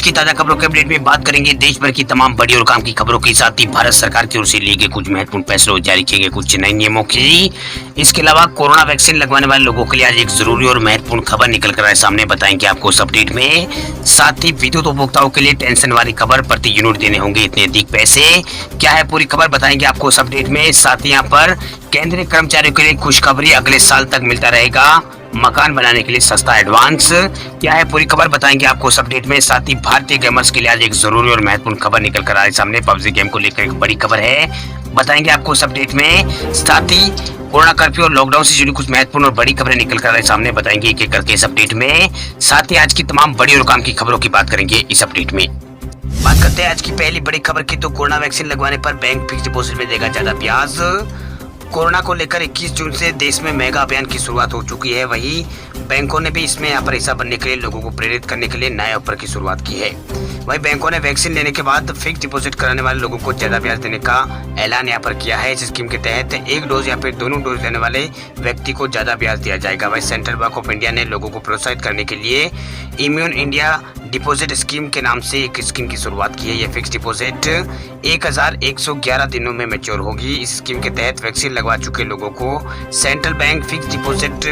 की ताजा खबरों के अपडेट में बात करेंगे देश भर की तमाम बड़ी और काम की खबरों के साथ ही भारत सरकार की ओर से लिए गए कुछ महत्वपूर्ण फैसलों जारी किए गए कुछ नए नियमों की। इसके अलावा कोरोना वैक्सीन लगवाने वाले लोगों के लिए आज एक जरूरी और महत्वपूर्ण खबर निकल कर आए सामने, बताएंगे आपको इस अपडेट में। साथ ही विद्युत उपभोक्ताओं के लिए टेंशन वाली खबर, प्रति यूनिट देने होंगे इतने अधिक पैसे। क्या है पूरी खबर बताएंगे आपको इस अपडेट में। साथ ही यहाँ पर केंद्रीय कर्मचारियों के लिए खुशखबरी, अगले साल तक मिलता रहेगा मकान बनाने के लिए सस्ता एडवांस। क्या है पूरी खबर बताएंगे आपको इस अपडेट में। साथ ही भारतीय गेमर्स के लिए आज एक जरूरी और महत्वपूर्ण खबर निकल कर आए सामने, पबजी गेम को लेकर एक बड़ी खबर है, बताएंगे आपको इस अपडेट में। साथ ही कोरोना कर्फ्यू और लॉकडाउन से जुड़ी कुछ महत्वपूर्ण और बड़ी खबरें निकल कर आए सामने, बताएंगे एक एक करके इस अपडेट में। साथ ही आज की तमाम बड़ी और काम की खबरों की बात करेंगे इस अपडेट में। बात करते हैं आज की पहली बड़ी खबर की, तो कोरोना वैक्सीन लगवाने पर बैंक फिक्स डिपॉजिट में देगा ज्यादा ब्याज। कोरोना को लेकर 21 जून से देश में मेगा अभियान की शुरुआत हो चुकी है। वहीं बैंकों ने भी इसमें यहाँ पर हिस्सा बनने के लिए लोगों को प्रेरित करने के लिए नए ऑफर की शुरुआत की है। वहीं बैंकों ने वैक्सीन लेने के बाद फिक्स डिपॉजिट कराने वाले लोगों को ज्यादा ब्याज देने का ऐलान यहाँ पर किया है। इस स्कीम के तहत एक डोज या फिर दोनों डोज लेने वाले व्यक्ति को ज्यादा ब्याज दिया जाएगा। वहीं सेंट्रल बैंक ऑफ इंडिया ने लोगों को प्रोत्साहित करने के लिए इम्यून इंडिया डिपॉजिट स्कीम के नाम से एक स्कीम की शुरुआत की है। ये फिक्स डिपॉजिट 1111 दिनों में मैच्योर होगी। इस स्कीम के तहत वैक्सीन लगवा चुके लोगों को सेंट्रल बैंक फिक्स डिपॉजिट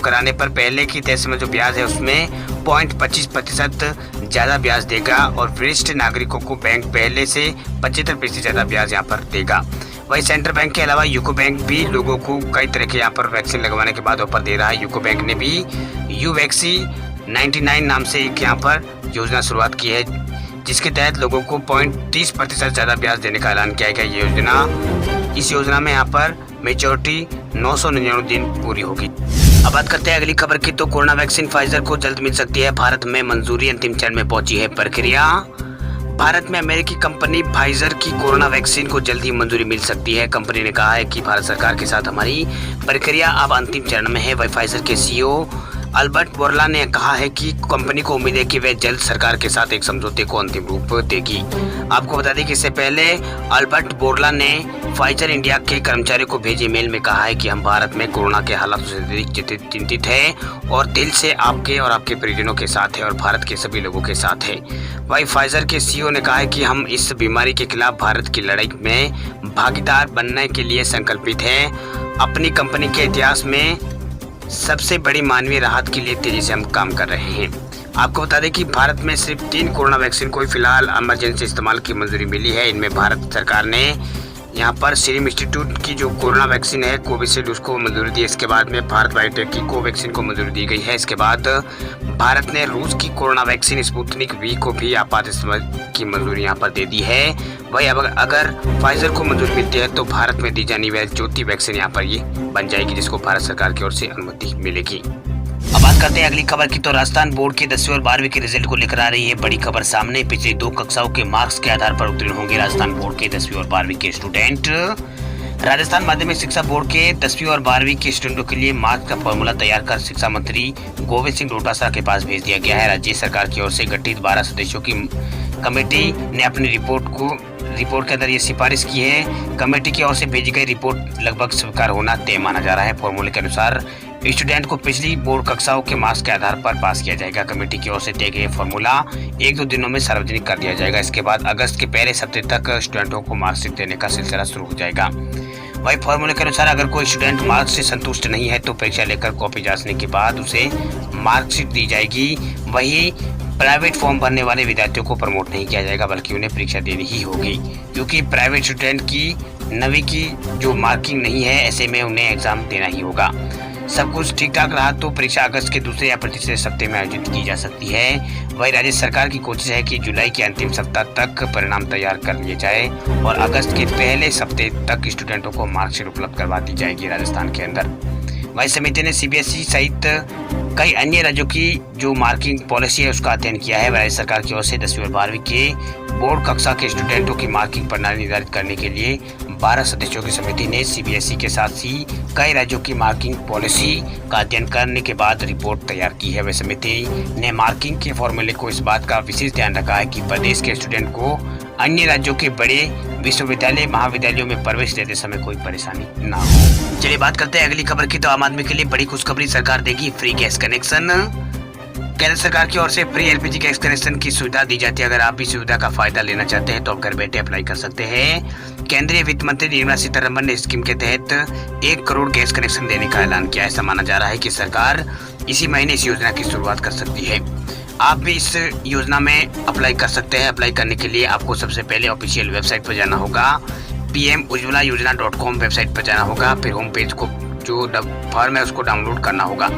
कराने पर पहले की तय समय जो ब्याज है उसमें 0.25% ज्यादा ब्याज देगा और वरिष्ठ नागरिकों को बैंक पहले से 75% ज्यादा ब्याज यहाँ पर देगा। वही सेंट्रल बैंक के अलावा यूको बैंक भी लोगों को कई तरह के यहाँ पर वैक्सीन लगवाने के बाद ऑफर दे रहा है। यूको बैंक ने भी यू वैक्सी 99 नाम से एक यहाँ पर योजना शुरुआत की है, जिसके तहत लोगों को 0.30% ज्यादा ब्याज देने का ऐलान किया गया। ये योजना, इस योजना में यहाँ पर मेच्योरिटी 999 दिन पूरी होगी। अब बात करते हैं अगली खबर की, तो कोरोना वैक्सीन फाइजर को जल्द मिल सकती है, भारत में मंजूरी, अंतिम चरण में पहुंची है प्रक्रिया। भारत में अमेरिकी कंपनी फाइजर की कोरोना वैक्सीन को जल्द ही मंजूरी मिल सकती है। कंपनी ने कहा है कि भारत सरकार के साथ हमारी प्रक्रिया अब अंतिम चरण में है। वही फाइजर के सीईओ अल्बर्ट बोर्ला ने कहा है कि कंपनी को उम्मीद है कि वे जल्द सरकार के साथ एक समझौते को अंतिम रूप देगी। आपको बता दें कि इससे पहले अल्बर्ट बोर्ला ने फाइजर इंडिया के कर्मचारियों को भेजे मेल में कहा है कि हम भारत में कोरोना के हालातों से अधिक चिंतित हैं और दिल से आपके और आपके परिजनों के साथ हैं और भारत के सभी लोगों के साथ हैं। वही फाइजर के सीईओ ने कहा है कि हम इस बीमारी के खिलाफ भारत की लड़ाई में भागीदार बनने के लिए संकल्पित हैं। अपनी कंपनी के इतिहास में सबसे बड़ी मानवीय राहत के लिए तेजी से हम काम कर रहे हैं। आपको बता दें कि भारत में सिर्फ 3 कोरोना वैक्सीन को फिलहाल इमरजेंसी इस्तेमाल की मंजूरी मिली है। इनमें भारत सरकार ने यहाँ पर सीरम इंस्टीट्यूट की जो कोरोना वैक्सीन है कोविशील्ड उसको मंजूरी दी। इसके बाद में भारत बायोटेक की कोवैक्सीन को मंजूरी दी गई है। इसके बाद भारत ने रूस की कोरोना वैक्सीन स्पुतनिक वी को भी आपात इस्तेमाल की मंजूरी यहाँ पर दे दी है। वही अगर फाइजर को मंजूरी मिलती है तो भारत में दी जाने वाली चौथी वैक्सीन यहाँ पर ये बन जाएगी, जिसको भारत सरकार की ओर से अनुमति मिलेगी। अब बात करते हैं अगली खबर की, तो राजस्थान बोर्ड के 10वीं और 12वीं के रिजल्ट को लेकर आ रही है बड़ी खबर सामने। पिछली 2 कक्षाओं के मार्क्स के आधार पर उत्तीर्ण होंगे राजस्थान बोर्ड के 10वीं और 12वीं के स्टूडेंट। राजस्थान माध्यमिक शिक्षा बोर्ड के 10वीं और 12वीं के स्टूडेंटों के लिए मार्क्स का फॉर्मूला तैयार कर शिक्षा मंत्री गोविंद सिंह डोटासरा के पास भेज दिया गया है। राज्य सरकार की ओर से गठित 12 सदस्यों की कमेटी ने अपनी रिपोर्ट के अंदर ये सिफारिश की है। कमेटी की ओर से भेजी गई रिपोर्ट लगभग स्वीकार होना तय माना जा रहा है। फॉर्मूले के अनुसार स्टूडेंट को पिछली बोर्ड कक्षाओं के मार्क्स के आधार पर पास किया जाएगा। कमेटी की ओर से दिए गए फॉर्मूला 1-2 दिनों में सार्वजनिक कर दिया जाएगा। इसके बाद अगस्त के पहले हफ्ते तक स्टूडेंटों को मार्कशीट देने का सिलसिला शुरू हो जाएगा। वही फॉर्मूले के अनुसार अगर कोई स्टूडेंट मार्क्स से संतुष्ट नहीं है तो परीक्षा लेकर कॉपी जांचने के बाद उसे मार्कशीट दी जाएगी। वही प्राइवेट फॉर्म भरने वाले विद्यार्थियों को प्रमोट नहीं किया जाएगा, बल्कि उन्हें परीक्षा देनी ही होगी, क्योंकि प्राइवेट स्टूडेंट की 9वीं की जो मार्किंग नहीं है, ऐसे में उन्हें एग्जाम देना ही होगा। सब कुछ ठीक ठाक रहा तो परीक्षा अगस्त के दूसरे या तीसरे सप्ताह में आयोजित की जा सकती है। वही राज्य सरकार की कोशिश है कि जुलाई के अंतिम सप्ताह तक परिणाम तैयार कर लिए जाए और अगस्त के पहले सप्ताह तक स्टूडेंटों को मार्कशीट उपलब्ध करवा दी जाएगी राजस्थान के अंदर। वही समिति ने सीबीएसई सहित कई अन्य राज्यों की जो मार्किंग पॉलिसी है उसका अध्ययन किया है। राज्य सरकार की ओर से 10वीं और 12वीं के बोर्ड कक्षा के स्टूडेंटों की मार्किंग प्रणाली निर्धारित करने के लिए 12 सदस्यों की समिति ने सीबीएसई के साथ ही कई राज्यों की मार्किंग पॉलिसी का अध्ययन करने के बाद रिपोर्ट तैयार की है। वह समिति ने मार्किंग के फॉर्मूले को इस बात का विशेष ध्यान रखा है कि प्रदेश के स्टूडेंट को अन्य राज्यों के बड़े विश्वविद्यालय महाविद्यालयों में प्रवेश लेते समय कोई परेशानी ना हो। चलिए बात करते हैं अगली खबर की, तो आम आदमी के लिए बड़ी खुशखबरी, सरकार देगी फ्री गैस कनेक्शन। केंद्र सरकार की ओर से फ्री एलपीजी गैस कनेक्शन की सुविधा दी जाती है। अगर आप भी सुविधा का फायदा लेना चाहते हैं तो आप घर बैठे अप्लाई कर सकते हैं। केंद्रीय वित्त मंत्री निर्मला सीतारमण ने स्कीम के तहत 1 करोड़ गैस कनेक्शन देने का ऐलान किया है। ऐसा माना जा रहा है कि सरकार इसी महीने इस योजना की शुरुआत कर सकती है। आप भी इस योजना में अप्लाई कर सकते हैं। अप्लाई करने के लिए आपको सबसे पहले ऑफिशियल वेबसाइट पर जाना होगा, pmujjwalaYojana.com वेबसाइट पर जाना होगा। फिर होम पेज को जो फॉर्म है उसको डाउनलोड करना होगा।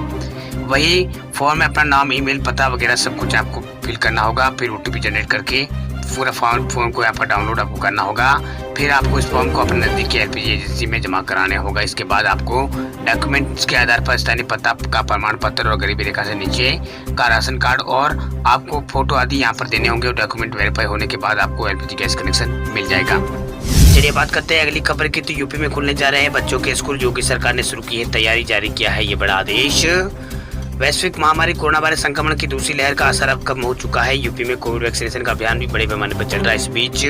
वही फॉर्म में अपना नाम, ईमेल, पता वगैरह सब कुछ आपको फिल करना होगा। फिर ओटीपी जनरेट करके पूरा फॉर्म को यहाँ पर डाउनलोड आपको करना होगा। फिर आपको इस फॉर्म को अपने नज़दीकी एलपीजी एजेंसी में जमा कराने होगा। इसके बाद आपको डॉक्यूमेंट्स के आधार पर स्थानीय पता का प्रमाण पत्र और गरीबी रेखा से नीचे का राशन कार्ड और आपको फोटो आदि यहाँ पर देने होंगे। और डॉक्यूमेंट वेरीफाई होने के बाद आपको एलपीजी गैस कनेक्शन मिल जाएगा। चलिए बात करते हैं अगली खबर की। तो यूपी में खुलने जा रहे हैं बच्चों के स्कूल। योगी सरकार ने शुरू की है तैयारी, जारी किया है ये बड़ा आदेश। वैश्विक महामारी कोरोना वायरस संक्रमण की दूसरी लहर का असर अब कम हो चुका है। यूपी में कोविड वैक्सीनेशन का अभियान भी बड़े पैमाने पर चल रहा है। इस बीच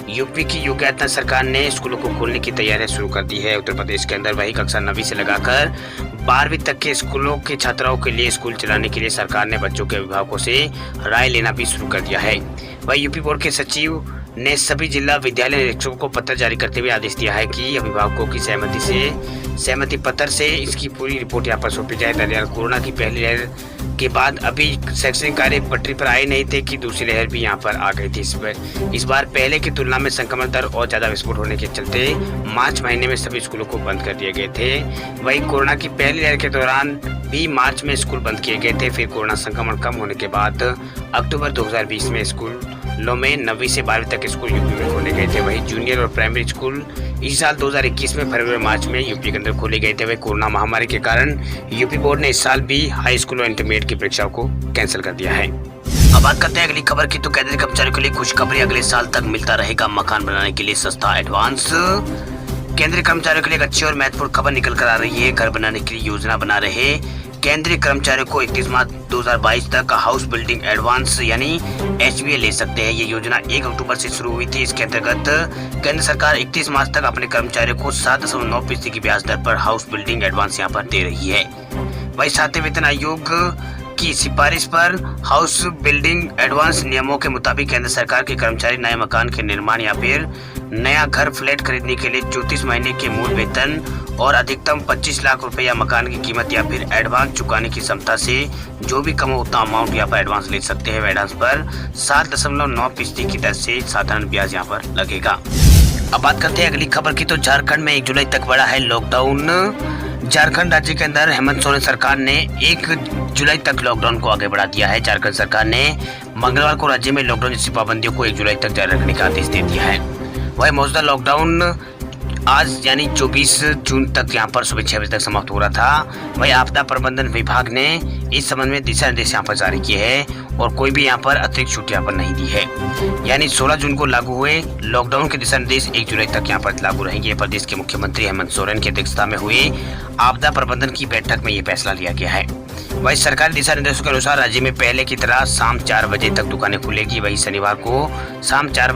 यूपी की योगी आदित्यनाथ सरकार ने स्कूलों को खोलने की तैयारियां शुरू कर दी है। उत्तर प्रदेश के अंदर वही कक्षा 9वीं से लगाकर 12वीं तक के स्कूलों के छात्राओं के लिए स्कूल चलाने के लिए सरकार ने बच्चों के अभिभावकों से राय लेना भी शुरू कर दिया है। वही यूपी बोर्ड के सचिव ने सभी जिला विद्यालय निरीक्षकों को पत्र जारी करते हुए आदेश दिया है कि अभिभावकों की सहमति पत्र से इसकी पूरी रिपोर्ट यहाँ पर सौंपी जाए। दरअसल कोरोना की पहली लहर के बाद अभी शैक्षणिक कार्य पटरी पर आए नहीं थे कि दूसरी लहर भी यहाँ पर आ गई थी। इस बार पहले की तुलना में संक्रमण दर और ज्यादा विस्फोट होने के चलते मार्च महीने में सभी स्कूलों को बंद कर दिए गए थे। वही कोरोना की पहली लहर के दौरान भी मार्च में स्कूल बंद किए गए थे। फिर कोरोना संक्रमण कम होने के बाद अक्टूबर 2020 में स्कूलों में 9वीं से 12वीं तक स्कूल यूपी में खोले गए थे। वही जूनियर और प्राइमरी स्कूल इस साल 2021 में फरवरी और मार्च में यूपी के अंदर खोले गए थे। वही कोरोना महामारी के कारण यूपी बोर्ड ने इस साल भी हाई स्कूल और इंटरमीडिएट की परीक्षाओं को कैंसिल कर दिया है। अब बात करते हैं अगली खबर की। तो केंद्रीय कर्मचारियों के लिए खुशखबरी, अगले साल तक मिलता रहेगा मकान बनाने के लिए सस्ता एडवांस। केंद्रीय कर्मचारियों के लिए एक अच्छी और महत्वपूर्ण खबर निकल कर आ रही है। घर बनाने के लिए योजना बना रहे केंद्रीय कर्मचारियों को 31 मार्च 2022 तक हाउस बिल्डिंग एडवांस यानी HBA ले सकते हैं। ये योजना 1 अक्टूबर से शुरू हुई थी। इसके अंतर्गत केंद्र सरकार 31 मार्च तक अपने कर्मचारियों को 7.9% की ब्याज दर पर हाउस बिल्डिंग एडवांस यहाँ पर दे रही है। वही 7वें वेतन आयोग की सिफारिश पर हाउस बिल्डिंग एडवांस नियमों के मुताबिक केंद्र सरकार के कर्मचारी नए मकान के निर्माण या फिर नया घर फ्लैट खरीदने के लिए 34 महीने के मूल वेतन और अधिकतम 25 लाख रुपए या मकान की कीमत या फिर एडवांस चुकाने की क्षमता से जो भी कम हो उतना अमाउंट यहाँ पर एडवांस ले सकते हैं। एडवांस पर 7.9% की दर से साधारण ब्याज यहाँ पर लगेगा। अब बात करते हैं अगली खबर की। तो झारखंड में 1 जुलाई तक बढ़ा है लॉकडाउन। झारखंड राज्य के अंदर हेमंत सोरेन सरकार ने 1 जुलाई तक लॉकडाउन को आगे बढ़ा दिया है। झारखंड सरकार ने मंगलवार को राज्य में लॉकडाउन जैसी पाबंदियों को 1 जुलाई तक जारी रखने का आदेश दे दिया है। वही मौजूदा लॉकडाउन आज यानी 24 जून तक यहाँ पर सुबह 6 बजे तक समाप्त हो रहा था। वही आपदा प्रबंधन विभाग ने इस संबंध में दिशा निर्देश यहाँ पर जारी किए हैं और कोई भी यहाँ पर अतिरिक्त छूट यहाँ पर नहीं दी है। यानी 16 जून को लागू हुए लॉकडाउन के दिशा निर्देश 1 जुलाई तक यहाँ पर लागू रहेंगे। प्रदेश के मुख्यमंत्री हेमंत सोरेन की अध्यक्षता में हुई आपदा प्रबंधन की बैठक में ये फैसला लिया गया है। वही सरकारी दिशा निर्देशों के अनुसार राज्य में पहले की तरह शाम 4 बजे तक दुकानें खुलेगी। वही शनिवार शाम 4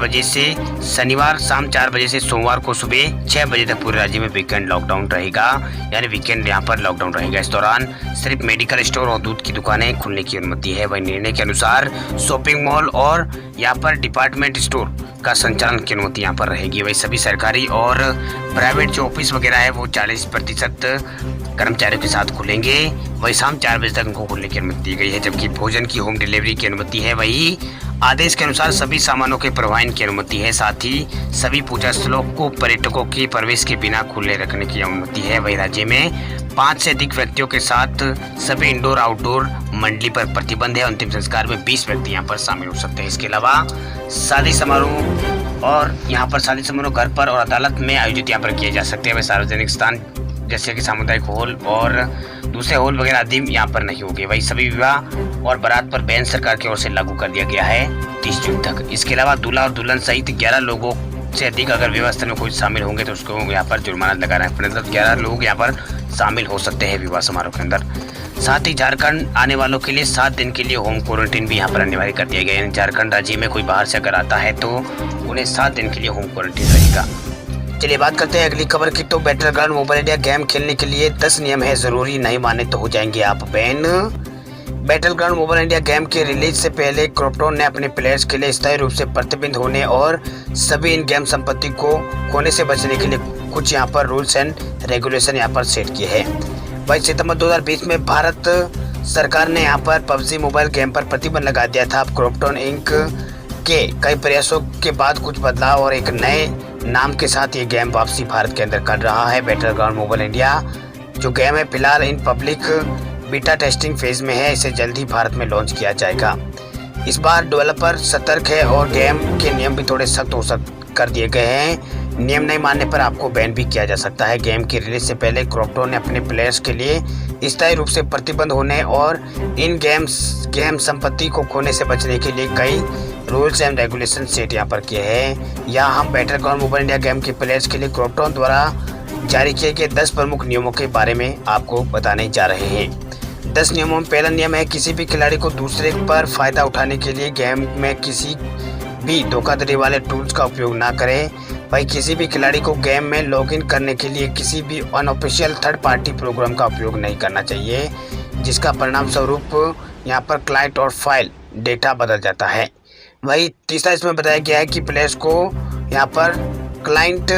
बजे से सोमवार को सुबह 6 बजे तक पूरे राज्य में वीकेंड लॉकडाउन रहेगा। यानी वीकेंड यहाँ पर लॉकडाउन रहेगा। इस दौरान सिर्फ मेडिकल स्टोर और दूध की दुकानें खुलने की अनुमति है। वही निर्णय के अनुसार शॉपिंग मॉल और यहाँ पर डिपार्टमेंट स्टोर का संचालन की अनुमति यहाँ पर रहेगी। वही सभी सरकारी और प्राइवेट जो ऑफिस वगैरह है वो 40% कर्मचारियों के साथ खुलेंगे। वही शाम 4 बजे तक उनको खोलने की अनुमति दी गई है। जबकि भोजन की होम डिलीवरी की अनुमति है। वही आदेश के अनुसार सभी सामानों के परिवहन की अनुमति है। साथ ही सभी पूजा स्थलों को पर्यटकों के प्रवेश के बिना खुले रखने की अनुमति है। वही राज्य में 5 से अधिक व्यक्तियों के साथ सभी इंडोर आउटडोर मंडली पर प्रतिबंध है। अंतिम संस्कार में 20 व्यक्ति यहाँ पर शामिल हो सकते हैं। इसके अलावा शादी समारोह घर पर और अदालत में आयोजित यहाँ पर किए जा सकते हैं। वह सार्वजनिक स्थान जैसे कि सामुदायिक हॉल और दूसरे हॉल वगैरह आदि यहाँ पर नहीं होंगे। वही सभी विवाह और बारात पर बैन सरकार की ओर से लागू कर दिया गया है 30 जून तक। इसके अलावा दूल्हा और दुल्हन सहित 11 लोगों से अधिक अगर विवाह स्थल में कोई शामिल होंगे तो उसको यहाँ पर जुर्माना लगाना है। मतलब 11 लोग यहाँ पर शामिल हो सकते हैं विवाह समारोह के अंदर। साथ ही झारखंड आने वालों के लिए 7 दिन के लिए होम क्वारंटीन भी यहाँ पर अनिवार्य कर दिया गया है। झारखंड राज्य में कोई बाहर से अगर आता है तो उन्हें 7 दिन के लिए होम क्वारंटीन रहेगा। चलिए बात करते हैं अगली खबर की। तो बैटलग्राउंड मोबाइल इंडिया गेम खेलने के लिए 10 नियम है जरूरी, नहीं माने तो हो जाएंगे आप ban. Battleground Mobile India game के रिलीज से पहले क्रॉपटन ने अपने प्लेयर्स के लिए स्थायी रूप से प्रतिबंध होने और सभी इन गेम संपत्ति को खोने से बचने के लिए कुछ यहाँ पर रूल्स एंड रेगुलेशन यहाँ पर सेट किए हैं। 22 सितंबर 2020 में भारत सरकार ने यहाँ पर पबजी मोबाइल गेम पर प्रतिबंध लगा दिया था। अब क्रॉपटन इंक के कई प्रयासों के बाद कुछ बदलाव और एक नए नाम के साथ ये गेम वापसी भारत के अंदर कर रहा है। बैटलग्राउंड मोबाइल इंडिया जो गेम है फिलहाल in public beta testing phase में है। इसे जल्द ही भारत में लॉन्च किया जाएगा। इस बार डेवलपर सतर्क है और गेम के नियम भी थोड़े सख्त कर दिए गए हैं। नियम नहीं मानने पर आपको बैन भी किया जा सकता है। गेम की रिलीज से पहले क्रॉपटन ने अपने प्लेयर्स के लिए स्थायी रूप से प्रतिबंध होने और इन गेम संपत्ति को खोने से बचने के लिए कई रूल्स एंड रेगुलेशन सेट यहाँ पर किए हैं। यहाँ हम बैटलग्राउंड मोबाइल इंडिया गेम के प्लेयर्स के लिए क्रॉपटन द्वारा जारी किए गए 10 प्रमुख नियमों के बारे में आपको बताने जा रहे हैं। 10 नियमों में पहला नियम है किसी भी खिलाड़ी को दूसरे पर फायदा उठाने के लिए गेम में किसी भी धोखाधड़ी वाले टूल्स का उपयोग ना करें। भाई किसी भी खिलाड़ी को गेम में लॉगिन करने के लिए किसी भी अनऑफिशियल थर्ड पार्टी प्रोग्राम का उपयोग नहीं करना चाहिए, जिसका परिणाम स्वरूप यहाँ पर क्लाइंट और फाइल डेटा बदल जाता है। वही तीसरा इसमें बताया गया है कि प्लेयर्स को यहाँ पर क्लाइंट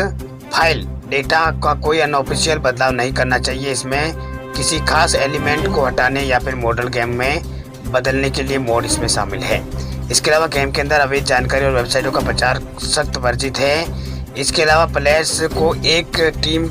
फाइल डेटा का कोई अनऑफिशियल बदलाव नहीं करना चाहिए। इसमें किसी खास एलिमेंट को हटाने या फिर मॉडल गेम में बदलने के लिए मोड इसमें शामिल है। इसके अलावा गेम के अंदर अवैध जानकारी और वेबसाइटों का प्रचार सख्त वर्जित है। इसके अलावा प्लेयर्स को एक टीम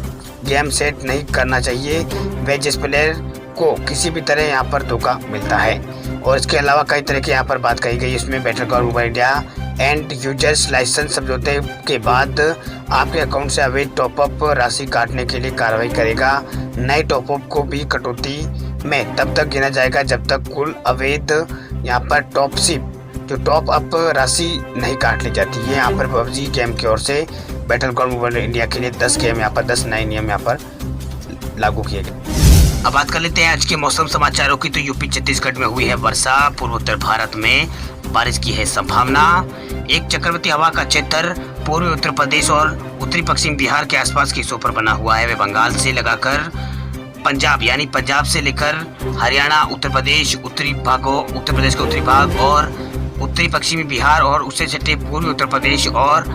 गेम सेट नहीं करना चाहिए वे जिस प्लेयर को किसी भी तरह यहाँ पर धोखा मिलता है। और इसके अलावा कई तरह की यहाँ पर बात कही गई। इसमें Battlegrounds Mobile India and users license समझौते के बाद आपके अकाउंट से अवैध टॉपअप राशि काटने के लिए कार्रवाई करेगा। नए टॉपअप को भी कटौती में तब तक गिना जाएगा जब तक कुल अवैध यहाँ पर टॉप अप राशि नहीं काट ली जाती है। यहाँ पर पबजी गेम की ओर से बैटलग्राउंड मोबाइल इंडिया के लिए 10 गेम यहाँ पर 10 नए नियम यहाँ पर लागू किए गए। अब बात कर लेते हैं आज के मौसम समाचारों की। तो यूपी छत्तीसगढ़ में हुई है वर्षा, पूर्वोत्तर भारत में बारिश की है संभावना। एक चक्रवाती हवा का क्षेत्र पूर्वी उत्तर प्रदेश और उत्तरी पश्चिम बिहार के आसपास के हिस्सों पर बना हुआ है। वे बंगाल से लगाकर पंजाब यानी पंजाब से लेकर हरियाणा, उत्तर प्रदेश के उत्तरी भाग और उत्तरी पश्चिमी बिहार और उससे सटे पूर्वी उत्तर प्रदेश और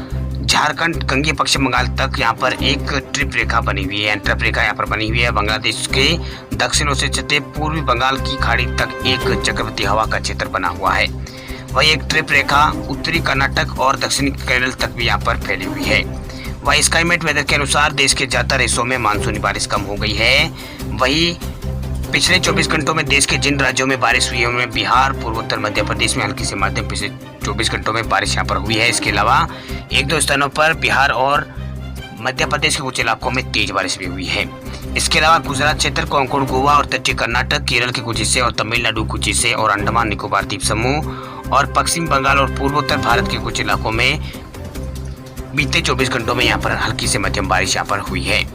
झारखंड, गंगे पश्चिम बंगाल तक यहाँ पर एक ट्रिप रेखा बनी हुई है। ट्रिप रेखा यहाँ पर बनी हुई है। बांग्लादेश के दक्षिण से सटे पूर्वी बंगाल की खाड़ी तक एक चक्रवाती हवा का क्षेत्र बना हुआ है। वही एक ट्रिप रेखा उत्तरी कर्नाटक और दक्षिणी केरल तक भी यहाँ पर फैली हुई है। वही स्काईमेट वेदर के अनुसार देश के ज्यादातर हिस्सों में मानसूनी बारिश कम हो गई है। वही पिछले 24 घंटों में देश के जिन राज्यों में बारिश हुई है उनमें बिहार, पूर्वोत्तर मध्य प्रदेश में हल्की से मध्यम पिछले 24 घंटों में बारिश यहाँ पर हुई है। इसके अलावा 1-2 स्थानों पर बिहार और मध्य प्रदेश के कुछ इलाकों में तेज बारिश भी हुई है। इसके अलावा गुजरात क्षेत्र, कोंकण, गोवा और तटीय कर्नाटक, केरल के कुछ हिस्से और तमिलनाडु कुछ हिस्से और अंडमान निकोबार द्वीप समूह और पश्चिम बंगाल और पूर्वोत्तर भारत के कुछ इलाकों में बीते 24 घंटों में यहाँ पर हल्की से मध्यम बारिश यहाँ पर हुई है।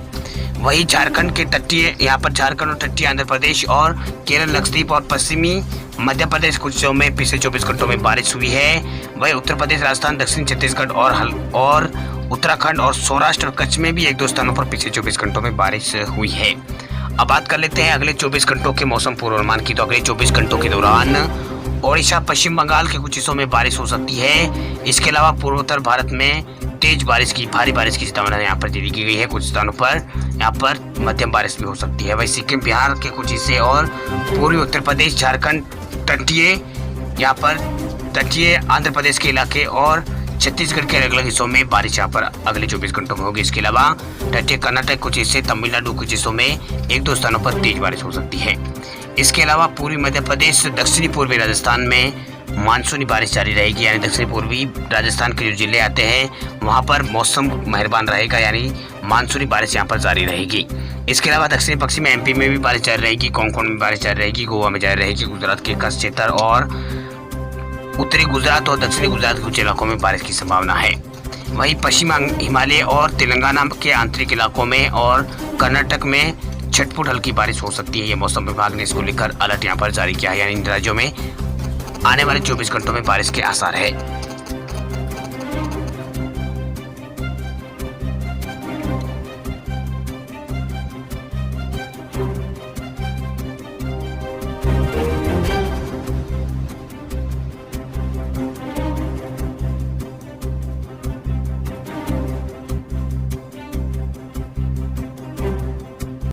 वही झारखंड के झारखंड और तटीय आंध्र प्रदेश और केरल, लक्षद्वीप और पश्चिमी मध्य प्रदेश कुछ हिस्सों में पिछले 24 घंटों में बारिश हुई है। वही उत्तर प्रदेश, राजस्थान, दक्षिण छत्तीसगढ़ और उत्तराखंड और सौराष्ट्र और कच्छ में भी 1-2 स्थानों पर पिछले 24 घंटों में बारिश हुई है। अब बात कर लेते हैं अगले 24 घंटों के मौसम पूर्वानुमान की। तो अगले 24 घंटों के दौरान ओडिशा, पश्चिम बंगाल के कुछ हिस्सों में बारिश हो सकती है। इसके अलावा पूर्वोत्तर भारत में भारी बारिश की चेतावनी यहाँ पर जारी की गई है। कुछ स्थानों पर यहाँ पर मध्यम बारिश भी हो सकती है। वही सिक्किम, बिहार के कुछ हिस्से और पूर्वी उत्तर प्रदेश, झारखंड, तटीय आंध्र प्रदेश के इलाके और छत्तीसगढ़ के अलग अलग हिस्सों में बारिश यहाँ पर अगले 24 घंटों में होगी। इसके अलावा तटीय कर्नाटक कुछ हिस्से, तमिलनाडु कुछ हिस्सों में 1-2 स्थानों पर तेज बारिश हो सकती है। इसके अलावा पूर्वी मध्य प्रदेश, दक्षिणी पूर्वी राजस्थान में मानसूनी बारिश जारी रहेगी। यानी दक्षिण पूर्वी राजस्थान के जो जिले आते हैं वहां पर मौसम मेहरबान रहेगा, यानी मानसूनी बारिश यहां पर जारी रहेगी। इसके अलावा दक्षिणी पश्चिमी एमपी में भी बारिश जारी रहेगी, कोंकण में बारिश जारी रहेगी, गोवा में जारी रहेगी, गुजरात के कच्छ क्षेत्र और उत्तरी गुजरात और दक्षिणी गुजरात के कुछ इलाकों में बारिश की संभावना है। वहीं पश्चिम हिमालय और तेलंगाना के आंतरिक इलाकों में और कर्नाटक में छटपुट हल्की बारिश हो सकती है। ये मौसम विभाग ने इसको लेकर अलर्ट यहाँ पर जारी किया है, यानी इन राज्यों में आने वाले 24 घंटों में बारिश के आसार है।